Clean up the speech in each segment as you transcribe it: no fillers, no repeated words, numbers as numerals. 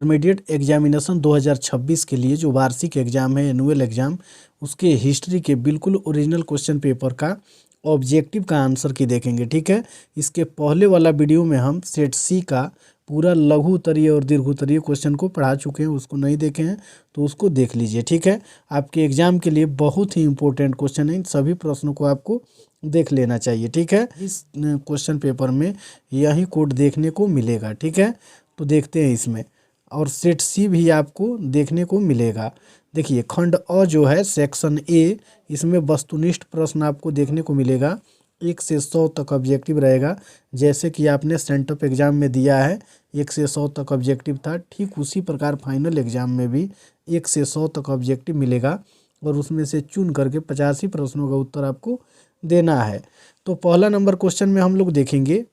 Intermediate examination 2026 के लिए जो वार्षिक एग्जाम है, एनुअल एग्जाम, उसके हिस्ट्री के बिल्कुल ओरिजिनल क्वेश्चन पेपर का ऑब्जेक्टिव का आंसर की देखेंगे। ठीक है, इसके पहले वाला वीडियो में हम सेट सी का पूरा लघु उत्तरीय और दीर्घ उत्तरीय क्वेश्चन को पढ़ा चुके हैं। उसको नहीं देखे हैं तो उसको देख लीजिए। ठीक है, आपके एग्जाम के लिए बहुत ही इंपॉर्टेंट क्वेश्चन है, इन सभी प्रश्नों को आपको देख लेना चाहिए। ठीक है, इस क्वेश्चन पेपर में यही कोड देखने को मिलेगा। ठीक है, तो देखते हैं इसमें, और सेट सी भी आपको देखने को मिलेगा। देखिए, खंड अ जो है सेक्शन ए, इसमें वस्तुनिष्ठ प्रश्न आपको देखने को मिलेगा। 1 से 100 तक ऑब्जेक्टिव रहेगा, जैसे कि आपने सेंटअप एग्जाम में दिया है 1 से 100 तक ऑब्जेक्टिव था, ठीक उसी प्रकार फाइनल एग्जाम में भी 1 से 100 तक ऑब्जेक्टिव मिलेगा, और उसमें से चुन करके 85 प्रश्नों का उत्तर आपको देना है। तो पहला नंबर क्वेश्चन में हम लोग देखेंगे।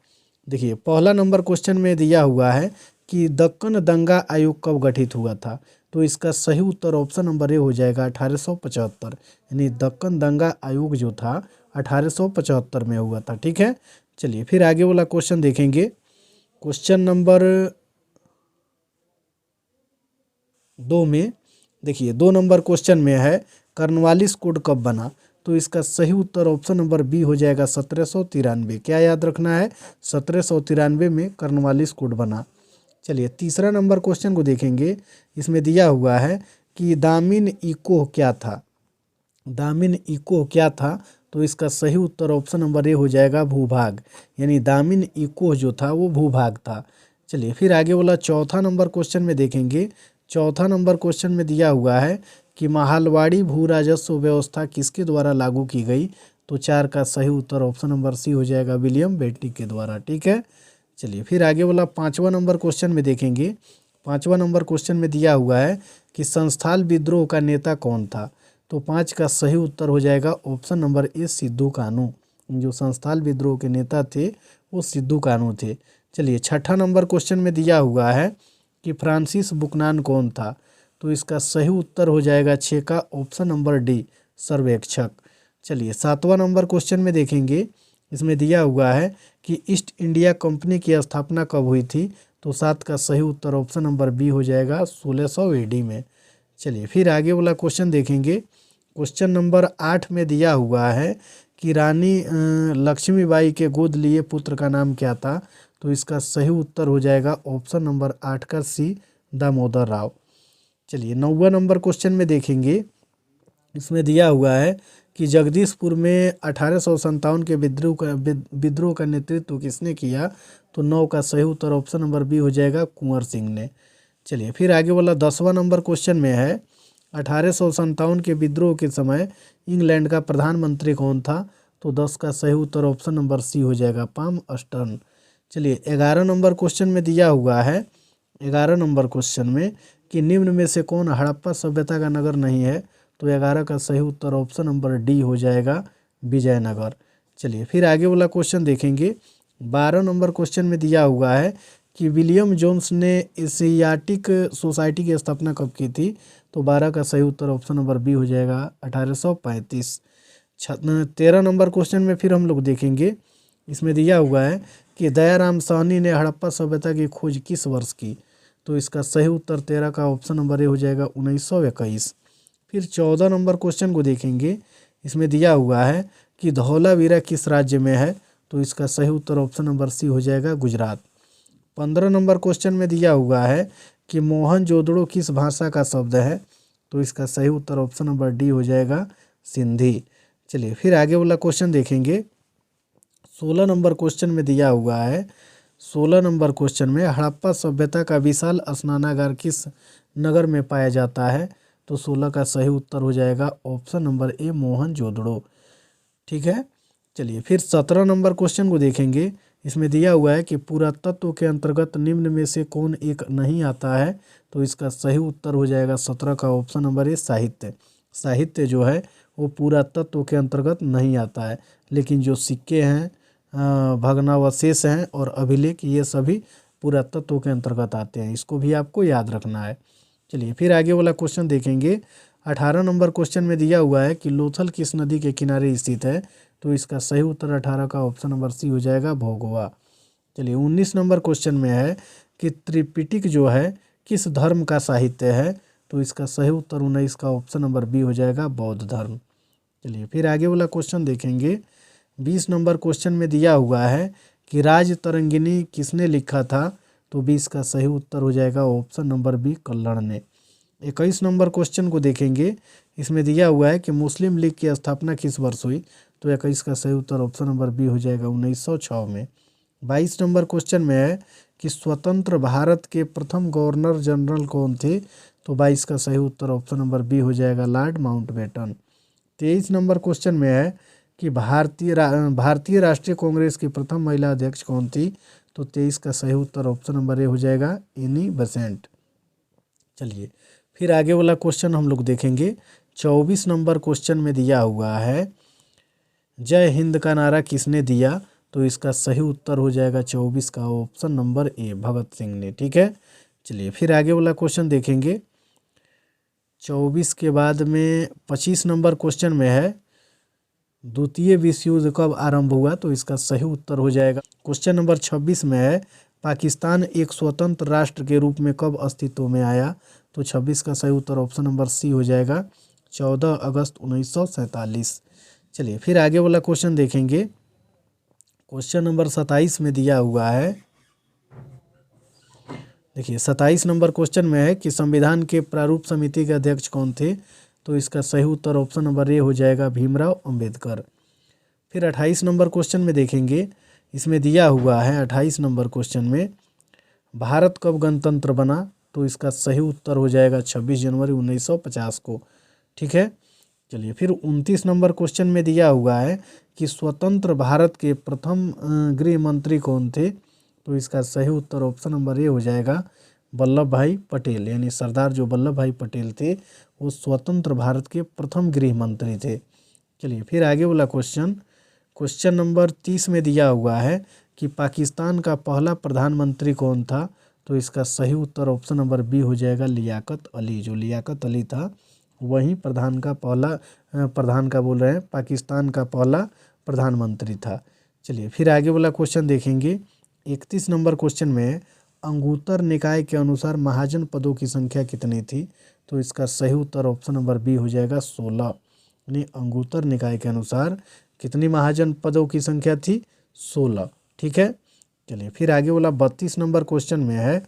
देखिए, पहला नंबर क्वेश्चन में दिया हुआ है कि दक्कन दंगा आयोग कब गठित हुआ था। तो इसका सही उत्तर ऑप्शन नंबर ए हो जाएगा 1875, यानी दक्कन दंगा आयोग जो था 1875 में हुआ था। ठीक है, चलिए फिर आगे वाला क्वेश्चन देखेंगे। क्वेश्चन नंबर 2 में देखिए, 2 नंबर क्वेश्चन में है कॉर्नवालिस कोड कब बना। तो इसका सही उत्तर ऑप्शन नंबर बी हो जाएगा 1793। क्या याद रखना है, 1793 में कॉर्नवालिस कोड बना। चलिए तीसरा नंबर क्वेश्चन को देखेंगे। इसमें दिया हुआ है कि दामिन इकोह क्या था। दामिन इकोह क्या था, तो इसका सही उत्तर ऑप्शन नंबर ए हो जाएगा भूभाग, यानी दामिन इकोह जो था वो भूभाग था। चलिए फिर आगे वाला चौथा नंबर क्वेश्चन में देखेंगे। चौथा नंबर क्वेश्चन में दिया हुआ है कि महालवाड़ी भू राजस्व व्यवस्था किसके द्वारा लागू की गई। तो 4 का सही उत्तर ऑप्शन नंबर सी हो जाएगा विलियम बेंटिक के द्वारा। ठीक है, चलिए फिर आगे वाला 5वां नंबर क्वेश्चन में देखेंगे। 5वां नंबर क्वेश्चन में दिया हुआ है कि संस्थाल विद्रोह का नेता कौन था। तो 5 का सही उत्तर हो जाएगा ऑप्शन नंबर ए सिद्धू कानू। जो संस्थाल विद्रोह के नेता थे वो सिद्धू कानू थे। चलिए छठा नंबर क्वेश्चन में दिया हुआ है कि फ्रांसिस बुकनान कौन था। तो इसका सही उत्तर हो जाएगा 6 का ऑप्शन नंबर डी सर्वेक्षक। चलिए 7वां नंबर क्वेश्चन में देखेंगे। इसमें दिया हुआ है कि ईस्ट इंडिया कंपनी की स्थापना कब हुई थी। तो 7 का सही उत्तर ऑप्शन नंबर बी हो जाएगा 1600 AD में। चलिए फिर आगे वाला क्वेश्चन देखेंगे। क्वेश्चन नंबर 8 में दिया हुआ है कि रानी लक्ष्मीबाई के गोद लिए पुत्र का नाम क्या था। तो इसका सही उत्तर हो जाएगा ऑप्शन नंबर 8 का सी दामोदर राव। चलिए 9वां नंबर क्वेश्चन में देखेंगे। इसमें दिया हुआ है कि जगदीशपुर में 1857 के विद्रोह का नेतृत्व किसने किया। तो 9 का सही उत्तर ऑप्शन नंबर बी हो जाएगा कुंवर सिंह ने। चलिए फिर आगे वाला 10वां नंबर क्वेश्चन में है 1857 के विद्रोह के समय इंग्लैंड का प्रधानमंत्री कौन था। तो 10 का सही उत्तर ऑप्शन नंबर सी हो जाएगा पाम अस्टर्न। चलिए 11 नंबर क्वेश्चन में दिया हुआ है 11 नंबर क्वेश्चन में कि निम्न में से कौन हड़प्पा सभ्यता का नगर नहीं है। तो 11 का सही उत्तर ऑप्शन नंबर डी हो जाएगा विजयनगर। चलिए फिर आगे वाला क्वेश्चन देखेंगे। 12 नंबर क्वेश्चन में दिया हुआ है कि विलियम जोन्स ने एशियाटिक सोसाइटी की स्थापना कब की थी। तो 12 का सही उत्तर ऑप्शन नंबर बी हो जाएगा 1835। 13 नंबर क्वेश्चन में फिर हम लोग देखेंगे। इसमें दिया हुआ है कि दयाराम साहनी ने हड़प्पा सभ्यता की खोज किस वर्ष की। तो इसका सही उत्तर 13 का ऑप्शन नंबर ए हो जाएगा 1921। फिर 14 नंबर क्वेश्चन को देखेंगे। इसमें दिया हुआ है कि धौलावीरा किस राज्य में है। तो इसका सही उत्तर ऑप्शन नंबर सी हो जाएगा गुजरात। 15 नंबर क्वेश्चन में दिया हुआ है कि मोहनजोदड़ो किस भाषा का शब्द है। तो इसका सही उत्तर ऑप्शन नंबर डी हो जाएगा सिंधी। चलिए फिर आगे वाला क्वेश्चन देखेंगे। 16 नंबर क्वेश्चन में दिया हुआ है 16 नंबर क्वेश्चन में हड़प्पा सभ्यता का विशाल स्नानागार किस नगर में पाया जाता है। तो 16 का सही उत्तर हो जाएगा ऑप्शन नंबर ए मोहनजोदड़ो। ठीक है, चलिए फिर 17 नंबर क्वेश्चन को देखेंगे। इसमें दिया हुआ है कि पुरातत्व के अंतर्गत निम्न में से कौन एक नहीं आता है। तो इसका सही उत्तर हो जाएगा 17 का ऑप्शन नंबर ए साहित्य। साहित्य जो है वो पुरातत्व के अंतर्गत नहीं आता है, लेकिन जो सिक्के हैं, भग्नावशेष हैं और अभिलेख, ये सभी पुरातत्व के अंतर्गत आते हैं। इसको भी आपको याद रखना है। चलिए फिर आगे वाला क्वेश्चन देखेंगे। 18 नंबर क्वेश्चन में दिया हुआ है कि लोथल किस नदी के किनारे स्थित है। तो इसका सही उत्तर 18 का ऑप्शन नंबर सी हो जाएगा भोगवा। चलिए 19 नंबर क्वेश्चन में है कि त्रिपिटक जो है किस धर्म का साहित्य है? तो इसका सही उत्तर 19 का ऑप्शन नंबर बी हो जाएगा, बौद्ध धर्म। चलिए फिर आगे वाला क्वेश्चन देखेंगे। 20 नंबर क्वेश्चन में दिया हुआ है कि राज तरंगिणी किसने लिखा था? तो 20 का सही उत्तर हो जाएगा ऑप्शन नंबर बी, कल्हड़ ने। 21 नंबर क्वेश्चन को देखेंगे। इसमें दिया हुआ है कि मुस्लिम लीग की स्थापना किस वर्ष हुई? तो 21 का सही उत्तर ऑप्शन नंबर बी हो जाएगा, 1906 में। 22 नंबर क्वेश्चन में है कि स्वतंत्र भारत के प्रथम गवर्नर जनरल कौन थे? तो 22 का सही उत्तर ऑप्शन नंबर बी हो जाएगा, लॉर्ड माउंटबेटन। 23 नंबर क्वेश्चन में है कि भारतीय राष्ट्रीय कांग्रेस की प्रथम महिला अध्यक्ष कौन थी? तो 23 का सही उत्तर ऑप्शन नंबर ए हो जाएगा, एनी बेसेंट। चलिए फिर आगे वाला क्वेश्चन हम लोग देखेंगे। 24 नंबर क्वेश्चन में दिया हुआ है जय हिंद का नारा किसने दिया? तो इसका सही उत्तर हो जाएगा 24 का ऑप्शन नंबर ए, भगत सिंह ने। ठीक है, चलिए फिर आगे वाला क्वेश्चन देखेंगे। 24 के बाद में 25 नंबर क्वेश्चन में है द्वितीय विश्व युद्ध कब आरंभ हुआ? तो इसका सही उत्तर हो जाएगा क्वेश्चन नंबर 26 में है पाकिस्तान एक स्वतंत्र राष्ट्र के रूप में कब अस्तित्व में आया? तो 26 का सही उत्तर ऑप्शन नंबर सी हो जाएगा, 14 अगस्त 1947। चलिए फिर आगे वाला क्वेश्चन देखेंगे। क्वेश्चन नंबर 27 में दिया हुआ है, देखिए 27 नंबर क्वेश्चन में है कि संविधान के प्रारूप समिति के अध्यक्ष कौन थे? तो इसका सही उत्तर ऑप्शन नंबर ए हो जाएगा, भीमराव अंबेडकर। फिर 28 नंबर क्वेश्चन में देखेंगे। इसमें दिया हुआ है 28 नंबर क्वेश्चन में भारत कब गणतंत्र बना? तो इसका सही उत्तर हो जाएगा 26 जनवरी 1950 को। ठीक है, चलिए फिर 29 नंबर क्वेश्चन में दिया हुआ है कि स्वतंत्र भारत के प्रथम गृह मंत्री कौन थे? तो इसका सही उत्तर ऑप्शन नंबर ए हो जाएगा, वल्लभ भाई पटेल। यानी सरदार जो वल्लभ भाई पटेल थे वो स्वतंत्र भारत के प्रथम गृह मंत्री थे। चलिए फिर आगे वाला क्वेश्चन नंबर 30 में दिया हुआ है कि पाकिस्तान का पहला प्रधानमंत्री कौन था? तो इसका सही उत्तर ऑप्शन नंबर बी हो जाएगा, लियाकत अली। जो लियाकत अली था वही प्रधान का बोल रहे हैं पाकिस्तान का पहला प्रधानमंत्री था। चलिए फिर आगे वाला क्वेश्चन देखेंगे। 31 नंबर क्वेश्चन में अंगुत्तर निकाय के अनुसार महाजन पदों की संख्या कितनी थी? तो इसका सही उत्तर ऑप्शन नंबर बी हो जाएगा, 16। यानी अंगुत्तर निकाय के अनुसार कितनी महाजन पदों की संख्या थी? 16। ठीक है, चलिए फिर आगे वाला 32 नंबर क्वेश्चन में है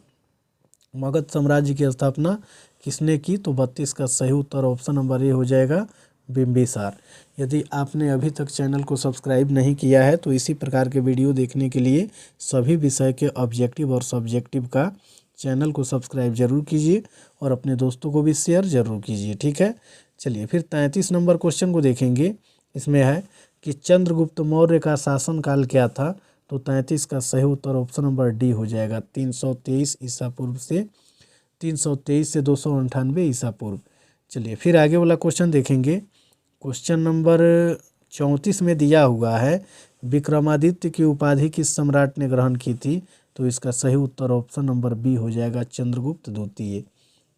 मगध साम्राज्य की स्थापना किसने की? तो 32 का सही उत्तर ऑप्शन नंबर ए हो जाएगा, बिंबिसार। यदि आपने अभी तक चैनल को सब्सक्राइब नहीं किया है तो इसी प्रकार के वीडियो देखने के लिए सभी विषय के ऑब्जेक्टिव और सब्जेक्टिव का चैनल को सब्सक्राइब जरूर कीजिए और अपने दोस्तों को भी शेयर जरूर कीजिए। ठीक है, चलिए फिर 33 नंबर क्वेश्चन को देखेंगे। इसमें है कि चंद्रगुप्त मौर्य का शासनकाल क्या था? तो 33 का सही उत्तर ऑप्शन नंबर डी हो जाएगा, 323 ईसा पूर्व से 323 से 298 ईसा पूर्व। चलिए फिर आगे वाला क्वेश्चन देखेंगे। क्वेश्चन नंबर 34 में दिया हुआ है विक्रमादित्य की उपाधि किस सम्राट ने ग्रहण की थी? तो इसका सही उत्तर ऑप्शन नंबर बी हो जाएगा, चंद्रगुप्त द्वितीय।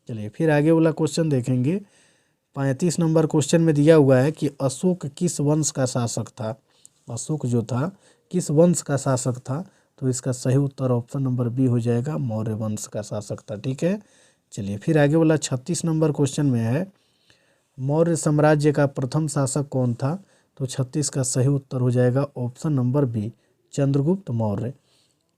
चलिए फिर आगे वाला क्वेश्चन देखेंगे। 35 नंबर क्वेश्चन में दिया हुआ है कि अशोक किस वंश का शासक था? अशोक जो था किस वंश का शासक था? तो इसका सही उत्तर ऑप्शन नंबर बी हो जाएगा, मौर्य वंश का शासक था। ठीक है, चलिए फिर आगे वाला 36 नंबर क्वेश्चन में है मौर्य साम्राज्य का प्रथम शासक कौन था? तो 36 का सही उत्तर हो जाएगा option number B, Chandragupta Maurya.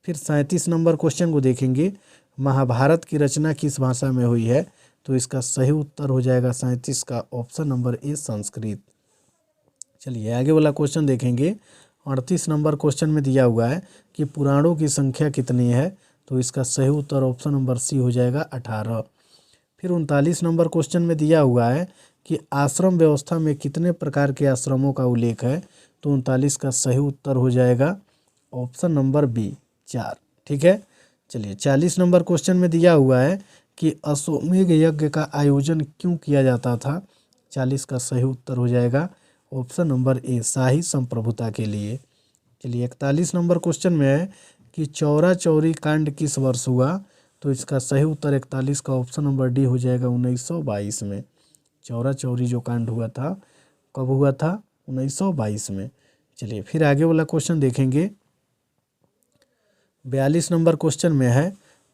फिर 37 नंबर क्वेश्चन को देखेंगे। महाभारत की रचना किस भाषा में हुई है? तो इसका सही उत्तर हो जाएगा 37 का ऑप्शन नंबर ए, संस्कृत। चलिए आगे वाला क्वेश्चन देखेंगे। 38 नंबर क्वेश्चन में दिया हुआ है कि पुराणों की संख्या कितनी है? तो इसका सही उत्तर ऑप्शन नंबर सी हो जाएगा, 18। फिर 39 नंबर क्वेश्चन में दिया हुआ है कि आश्रम व्यवस्था में कितने प्रकार के आश्रमों का उल्लेख है? तो 39 का सही उत्तर हो जाएगा ऑप्शन नंबर बी, 4। ठीक है, चलिए 40 नंबर क्वेश्चन में दिया हुआ है कि अश्वमेध यज्ञ का आयोजन क्यों किया जाता था? 40 का सही उत्तर हो जाएगा ऑप्शन नंबर ए, शाही संप्रभुता के लिए। चलिए 41 नंबर क्वेश्चन में है कि चौरा चौरी कांड किस वर्ष हुआ? तो इसका सही उत्तर 41 का ऑप्शन नंबर डी हो जाएगा, 1922 में। चौरा चौरी जो कांड हुआ था कब हुआ था? 1922 में। चलिए फिर आगे वाला क्वेश्चन देखेंगे। 42 नंबर क्वेश्चन में है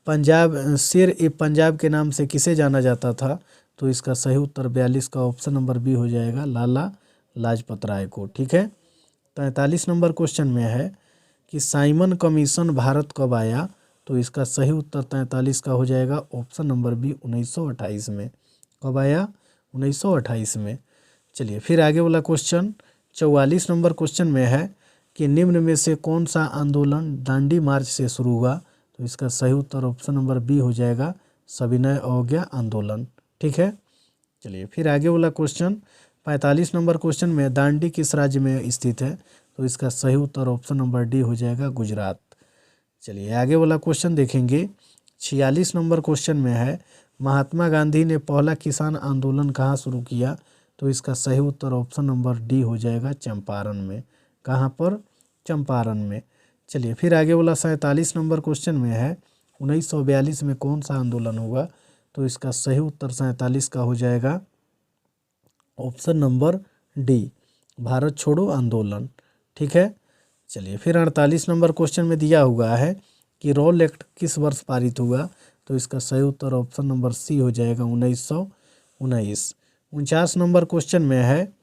पंजाब शेर ए पंजाब के नाम से किसे जाना जाता था? तो इसका सही उत्तर 42 का ऑप्शन नंबर बी हो जाएगा, लाला लाजपत राय को। ठीक है। 43 नंबर क्वेश्चन में है कि साइमन कमीशन भारत कब आया? तो इसका सही उत्तर 43 का हो जाएगा ऑप्शन नंबर बी 1928 में। कब आया? 1928 में। चलिए फिर आगे वाला क्वेश्चन 44 नंबर क्वेश्चन में है कि निम्न में से कौन सा आंदोलन दांडी मार्च से शुरू हुआ? तो इसका सही उत्तर ऑप्शन नंबर बी हो जाएगा, सविनय अवज्ञा आंदोलन। ठीक है। चलिए फिर आगे वाला क्वेश्चन 45 नंबर क्वेश्चन में दांडी किस राज्य में स्थित है? तो इसका सही उत्तर ऑप्शन नंबर डी हो जाएगा, गुजरात। चलिए आगे वाला क्वेश्चन देखेंगे 46 नंबर क्वेश्चन में है महात्मा गांधी ने पहला किसान आंदोलन कहाँ शुरू किया? तो इसका सही उत्तर ऑप्शन नंबर डी हो जाएगा, चंपारण में। कहाँ पर? चंपारण में। चलिए फिर आगे वाला 47 नंबर क्वेश्चन में है 1942 में कौन सा आंदोलन हुआ? तो इसका सही उत्तर 47 का हो जाएगा ऑप्शन नंबर डी, भारत छोड़ो आंदोलन। ठीक है। चलिए फिर 48 नंबर क्वेश्चन में दिया हुआ है कि रॉल एक्ट किस वर्ष पारित हुआ? तो इसका सही उत्तर ऑप्शन नंबर सी हो जाएगा, 1919। 49 नंबर क्वेश्चन में है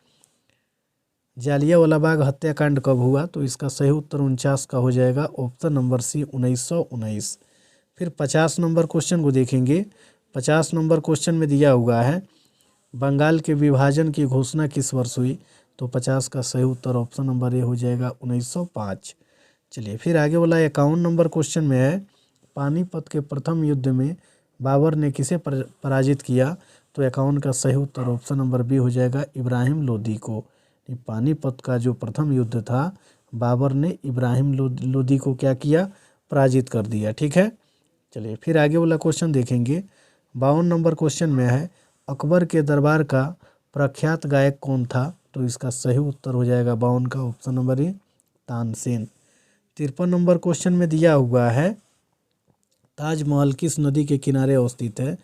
जालियांवाला बाग हत्याकांड कब हुआ? तो इसका सही उत्तर 49 का हो जाएगा ऑप्शन नंबर सी, 1919। फिर 50 नंबर क्वेश्चन को देखेंगे। 50 नंबर क्वेश्चन में दिया हुआ है बंगाल के विभाजन की घोषणा किस वर्ष हुई? तो 50 का सही उत्तर ऑप्शन नंबर ए हो जाएगा, 1905। चलिए फिर आगे वाला 51 नंबर क्वेश्चन में है पानीपत के प्रथम युद्ध में बाबर ने किसे पराजित किया? तो 51 का सही उत्तर ऑप्शन नंबर बी हो जाएगा, इब्राहिम लोदी को। पानीपत का जो प्रथम युद्ध था बाबर ने इब्राहिम लोदी को क्या किया? पराजित कर दिया। ठीक है। चलिए फिर आगे वाला क्वेश्चन देखेंगे 52 नंबर क्वेश्चन में है अकबर के दरबार का प्रख्यात गायक कौन था? तो इसका सही उत्तर हो जाएगा 52 का ऑप्शन नंबर ए, तानसेन। 53 नंबर क्वेश्चन में दिया हुआ है ताजमहल किस नदी के किनारे अवस्थित है?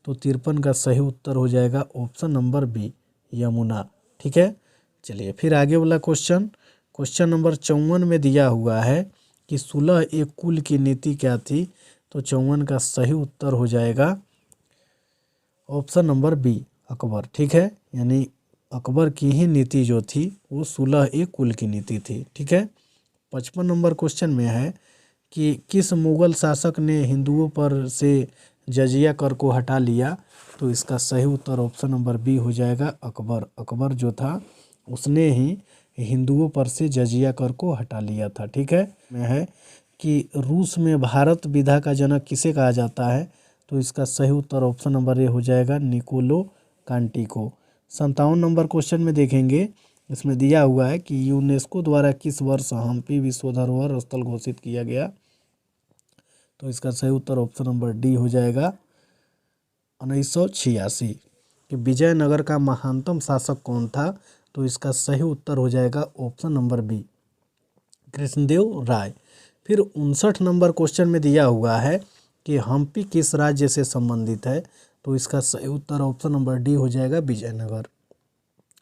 तो 53 का सही उत्तर हो जाएगा ऑप्शन नंबर बी, यमुना। ठीक है। चलिए फिर आगे वाला क्वेश्चन नंबर 54 में दिया हुआ है कि सुलह एक कुल की नीति क्या थी? तो 54 का सही उत्तर हो जाएगा ऑप्शन नंबर बी, अकबर। ठीक है। यानी अकबर की ही नीति जो थी वो सुलह एक कुल की नीति थी। ठीक है। 55 नंबर क्वेश्चन में है कि किस मुगल शासक ने हिंदुओं पर से जजिया कर को हटा लिया? तो इसका सही उत्तर ऑप्शन नंबर बी हो जाएगा, अकबर। अकबर जो था उसने ही हिंदुओं पर से जजिया कर को हटा लिया था। ठीक है। में है कि रूस में भारत विधा का जनक किसे कहा जाता है? तो इसका सही उत्तर ऑप्शन नंबर ए हो जाएगा, निकोलो कांटी को। 57 नंबर क्वेश्चन में देखेंगे इसमें दिया हुआ है कि यूनेस्को द्वारा किस वर्ष हम्पी विश्व धरोहर स्थल घोषित किया गया? तो इसका सही उत्तर ऑप्शन नंबर डी हो जाएगा, 1986। कि विजयनगर का महानतम शासक कौन था? तो इसका सही उत्तर हो जाएगा ऑप्शन नंबर बी, कृष्णदेव राय। फिर 59 नंबर क्वेश्चन में दिया हुआ है कि हम्पी किस राज्य से संबंधित है? तो इसका सही उत्तर ऑप्शन नंबर डी हो जाएगा, विजयनगर।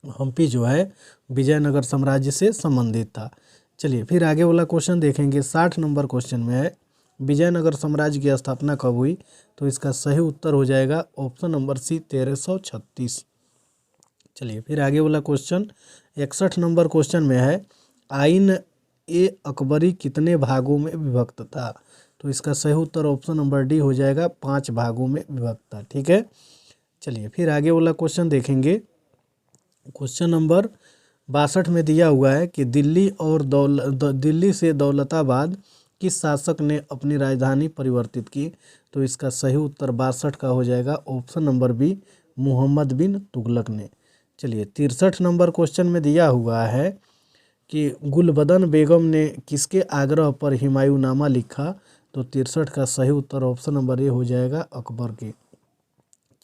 हम्पी जो है विजयनगर साम्राज्य से संबंधित था। चलिए फिर आगे वाला क्वेश्चन देखेंगे 60 नंबर क्वेश्चन में है विजयनगर साम्राज्य की स्थापना कब हुई? तो इसका सही उत्तर हो जाएगा ऑप्शन नंबर सी, 1336। चलिए फिर आगे वाला क्वेश्चन 61 नंबर क्वेश्चन में है आइन ए अकबरी कितने भागों में विभक्त था? तो इसका सही उत्तर ऑप्शन नंबर डी हो जाएगा, 5 भागों में विभक्त था। ठीक है। चलिए फिर आगे वाला क्वेश्चन देखेंगे क्वेश्चन नंबर 62 में दिया हुआ है कि दिल्ली से दौलताबाद किस शासक ने अपनी राजधानी परिवर्तित की? तो इसका सही उत्तर 62 का हो जाएगा ऑप्शन नंबर बी, मोहम्मद बिन तुगलक ने। चलिए 63 नंबर क्वेश्चन में दिया हुआ है कि गुलबदन बेगम ने किसके आग्रह पर हुमायूंनामा लिखा? तो 63 का सही उत्तर ऑप्शन नंबर ए हो जाएगा, अकबर के।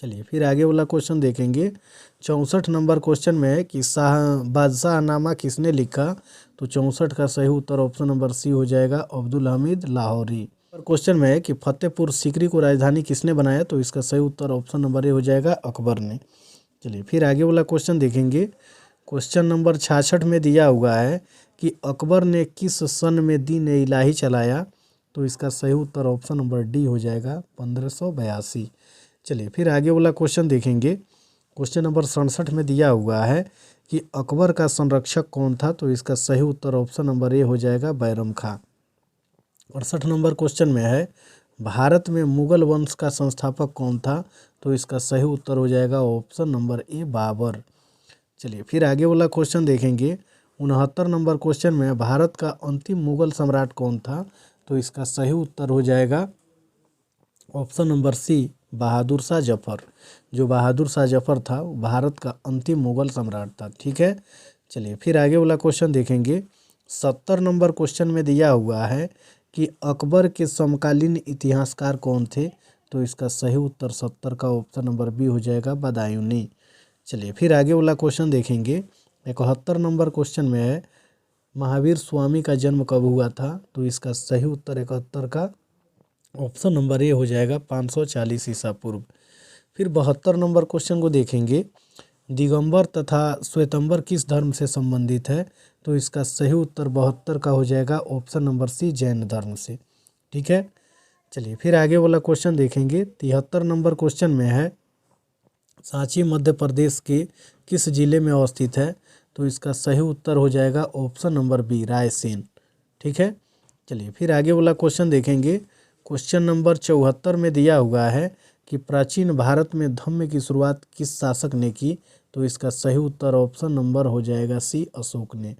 चलिए फिर आगे वाला क्वेश्चन देखेंगे 64 नंबर क्वेश्चन में है कि बादशाहनामा किसने लिखा? तो 64 का सही उत्तर ऑप्शन नंबर सी हो जाएगा, अब्दुल हमीद लाहौरी। क्वेश्चन में है कि फतेहपुर सीकरी को राजधानी किसने बनाया? तो इसका सही उत्तर ऑप्शन नंबर ए हो जाएगा, अकबर ने। चलिए फिर आगे वाला क्वेश्चन देखेंगे क्वेश्चन नंबर 66 में दिया हुआ है कि अकबर ने किस सन में दीन इलाही चलाया? तो इसका सही उत्तर ऑप्शन नंबर डी हो जाएगा 1582। चलिए फिर आगे वाला क्वेश्चन देखेंगे। क्वेश्चन नंबर 67 में दिया हुआ है कि अकबर का संरक्षक कौन था, तो इसका सही उत्तर ऑप्शन नंबर ए हो जाएगा बैरम खां। 68 नंबर क्वेश्चन में है भारत में मुगल वंश का संस्थापक कौन था, तो इसका सही उत्तर हो जाएगा ऑप्शन नंबर ए बाबर। चलिए फिर आगे वाला क्वेश्चन देखेंगे। 69 नंबर क्वेश्चन में भारत का अंतिम मुगल सम्राट कौन था, तो इसका सही उत्तर हो जाएगा option number C Bahadur Shah Zafar. जो बहादुर शाह जफर था वो भारत का अंतिम मुगल सम्राट था। ठीक है, चलिए फिर आगे वाला क्वेश्चन देखेंगे। 70 नंबर क्वेश्चन में दिया हुआ है कि अकबर के समकालीन इतिहासकार कौन थे, तो इसका सही उत्तर 70 का ऑप्शन नंबर बी हो जाएगा बदायूनी। चलिए फिर आगे वाला क्वेश्चन देखेंगे। 71 नंबर क्वेश्चन में है महावीर स्वामी का जन्म कब हुआ था, तो इसका सही उत्तर 71 का ऑप्शन नंबर ए हो जाएगा 540 ईसा पूर्व। फिर 72 नंबर क्वेश्चन को देखेंगे। दिगंबर तथा श्वेतंबर किस धर्म से संबंधित है, तो इसका सही उत्तर 72 का हो जाएगा ऑप्शन नंबर सी जैन धर्म से। ठीक है, चलिए फिर आगे वाला क्वेश्चन देखेंगे। 73 नंबर क्वेश्चन में है सांची मध्य प्रदेश के किस जिले में अवस्थित है, तो इसका सही उत्तर हो जाएगा ऑप्शन नंबर बी रायसेन। ठीक है, चलिए फिर आगे वाला क्वेश्चन देखेंगे। क्वेश्चन नंबर 74 में दिया हुआ है कि प्राचीन भारत में धम्म की शुरुआत किस शासक ने की, तो इसका सही उत्तर ऑप्शन नंबर हो जाएगा सी अशोक ने।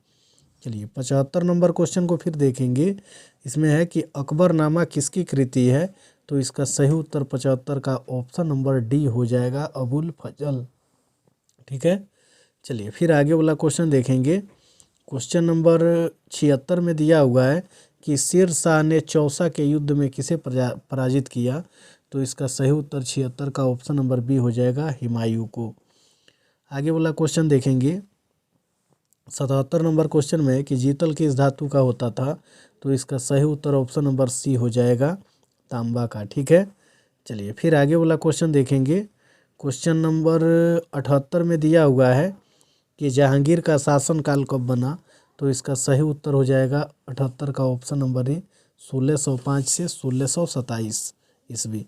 चलिए 75 नंबर क्वेश्चन को फिर देखेंगे। इसमें है कि अकबरनामा किसकी कृति है, तो इसका सही उत्तर 75 का ऑप्शन नंबर डी हो जाएगा अबुल फजल। ठीक है, चलिए फिर आगे वाला क्वेश्चन देखेंगे। क्वेश्चन नंबर 76 में दिया हुआ है कि शेर शाह ने चौसा के युद्ध में किसे पराजित किया, तो इसका सही उत्तर 76 का ऑप्शन नंबर बी हो जाएगा हुमायूं को। आगे वाला क्वेश्चन देखेंगे। 77 नंबर क्वेश्चन में है कि जीतल किस धातु का होता था, तो इसका सही उत्तर ऑप्शन नंबर सी हो जाएगा तांबा का। ठीक है, चलिए फिर आगे वाला क्वेश्चन देखेंगे। क्वेश्चन नंबर 78 में दिया हुआ है कि जहांगीर का शासनकाल कब बना, तो इसका सही उत्तर हो जाएगा 78 का ऑप्शन नंबर ए 1605 से 1627 ईस्वी।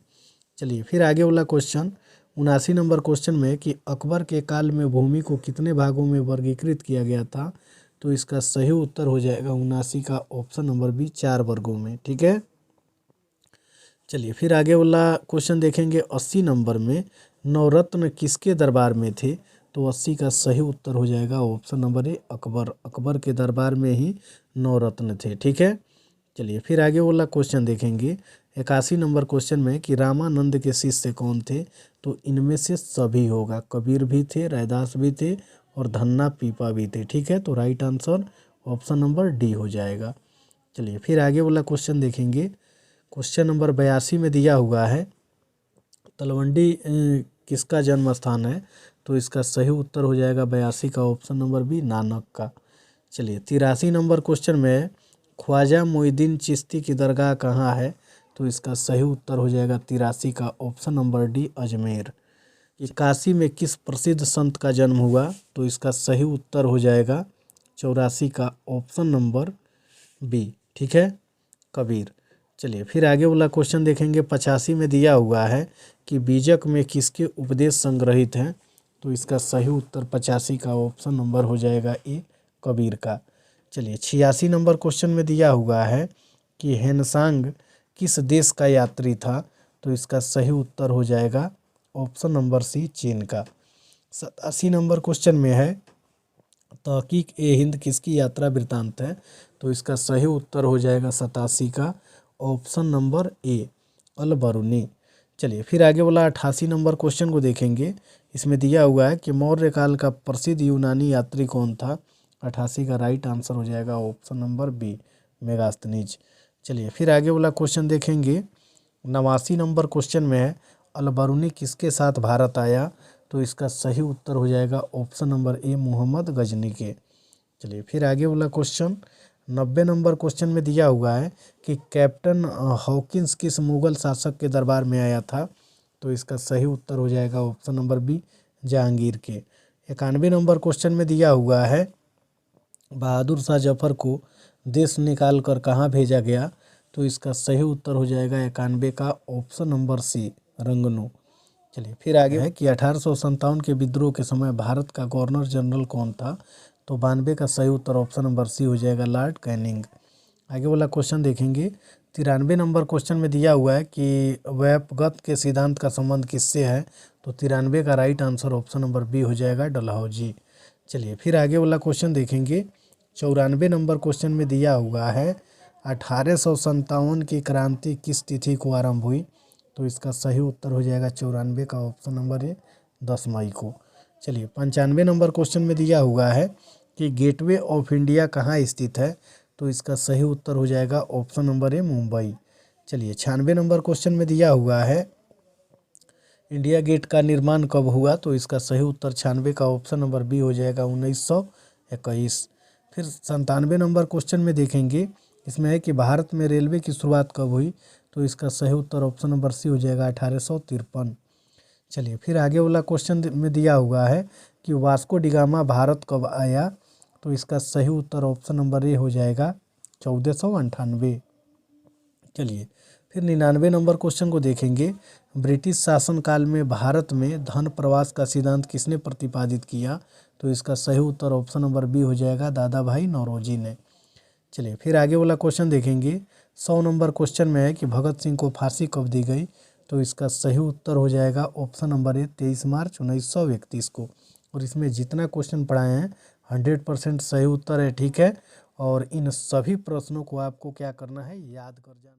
चलिए फिर आगे वाला क्वेश्चन 79 नंबर क्वेश्चन में कि अकबर के काल में भूमि को कितने भागों में वर्गीकृत किया गया था, तो इसका सही उत्तर हो जाएगा 79 का ऑप्शन नंबर बी 4 वर्गों में। ठीक है, चलिए फिर आगे वाला क्वेश्चन देखेंगे। 80 नंबर में नवरत्न किसके दरबार में थे, तो 80 का सही उत्तर हो जाएगा ऑप्शन नंबर ए अकबर। अकबर के दरबार में ही नवरत्न थे। ठीक है, चलिए फिर आगे वाला क्वेश्चन देखेंगे। 81 नंबर क्वेश्चन में कि रामानंद के शिष्य कौन थे, तो इनमें से सभी होगा। कबीर भी थे, रैदास भी थे और धन्ना पीपा भी थे। ठीक है, तो right answer option number D हो जाएगा। चलिए फिर आगे वाला क्वेश्चन देखेंगे। क्वेश्चन नंबर 82 में दिया हुआ है तलवंडी किसका जन्म स्थान है, तो इसका सही उत्तर हो जाएगा 82 का ऑप्शन नंबर बी नानक का। चलिए 83 नंबर क्वेश्चन में ख्वाजा मोइनुद्दीन चिश्ती की दरगाह कहाँ है, तो इसका सही उत्तर हो जाएगा 83 का option number D Ajmer. Kashi में किस प्रसिद्ध संत का जन्म हुआ, तो इसका सही उत्तर हो जाएगा 84 का ऑप्शन नंबर बी। ठीक है, कबीर। चलिए फिर आगे वाला क्वेश्चन देखेंगे। 85 में दिया हुआ है कि बीजक में किसके उपदेश संग्रहित हैं, तो इसका सही उत्तर 85 का ऑप्शन नंबर हो जाएगा ए कबीर का। चलिए 86 नंबर क्वेश्चन में दिया हुआ है कि हेनसांग किस देश का यात्री था, तो इसका सही उत्तर हो जाएगा ऑप्शन नंबर सी चीन का। 87 नंबर क्वेश्चन में है तहकीक ए हिंद किसकी यात्रा वृत्तांत है, तो इसका सही उत्तर हो जाएगा 87 का ऑप्शन नंबर ए अल बरूनी। चलिए फिर आगे वाला 88 नंबर क्वेश्चन को देखेंगे। इसमें दिया हुआ है कि मौर्य काल का प्रसिद्ध यूनानी यात्री कौन था। 88 का राइट आंसर हो जाएगा ऑप्शन नंबर बी मेगास्थनीज। चलिए फिर आगे वाला क्वेश्चन देखेंगे। 89 नंबर क्वेश्चन में है अल बरूनी किसके साथ भारत आया, तो इसका सही उत्तर हो जाएगा option number A Mohammad Ghazni के। चलिए फिर आगे वाला क्वेश्चन 90 नंबर क्वेश्चन में दिया हुआ है कि कैप्टन हॉकिंस किस मुगल शासक के दरबार में आया था, तो इसका सही उत्तर हो जाएगा ऑप्शन नंबर बी जहांगीर के। 91 नंबर क्वेश्चन में दिया हुआ है बहादुर शाह जफर को देश निकाल कर कहाँ भेजा गया, तो इसका सही उत्तर हो जाएगा 91 का ऑप्शन नंबर सी, रंगनू। चलिए फिर आगे है कि 1857 के विद्रोह के समय भारत का गवर्नर जनरल कौन था? तो 92 का सही उत्तर ऑप्शन नंबर सी हो जाएगा, लॉर्ड कैनिंग। आगे वाला क्वेश्चन देखेंगे। 93 नंबर क्वेश्चन में दिया हुआ है कि व्यापगत के सिद्धांत का संबंध किससे है? तो 93 का right answer option number B हो जाएगा, डलहौजी। चलिए फिर आगे वाला क्वेश्चन देखेंगे। 94 नंबर क्वेश्चन में दिया हुआ है 1857 की क्रांति किस तिथि को आरंभ हुई? तो इसका सही उत्तर हो जाएगा 94 का ऑप्शन नंबर ए, 10 मई को। चलिए 95 नंबर क्वेश्चन में दिया हुआ है कि गेटवे ऑफ इंडिया कहाँ स्थित है? तो इसका सही उत्तर हो जाएगा ऑप्शन नंबर ए, मुंबई। चलिए 96 नंबर क्वेश्चन में दिया हुआ है इंडिया गेट का निर्माण कब हुआ? तो इसका सही उत्तर 96 का ऑप्शन नंबर बी हो जाएगा, 1921। फिर 97 नंबर क्वेश्चन में देखेंगे, इसमें है कि भारत में रेलवे की शुरुआत कब हुई? तो इसका सही उत्तर ऑप्शन नंबर सी हो जाएगा, 1853। चलिए फिर आगे वाला क्वेश्चन में दिया हुआ है कि वास्को डिगामा भारत कब आया? तो इसका सही उत्तर ऑप्शन नंबर ए हो जाएगा, 1498। चलिए फिर 99 नंबर क्वेश्चन को देखेंगे। ब्रिटिश शासनकाल में भारत में धन प्रवास का सिद्धांत किसने प्रतिपादित किया? तो इसका सही उत्तर ऑप्शन नंबर बी हो जाएगा, दादा भाई नौरोजी ने। चलिए फिर आगे वाला क्वेश्चन देखेंगे। 100 नंबर क्वेश्चन में है कि भगत सिंह को फांसी कब दी गई? तो इसका सही उत्तर हो जाएगा ऑप्शन नंबर ए, 23 मार्च 1931 को। और इसमें जितना क्वेश्चन पढ़ाए हैं 100% सही उत्तर है, ठीक है। और इन सभी प्रश्नों को आपको क्या करना है, याद कर जाना।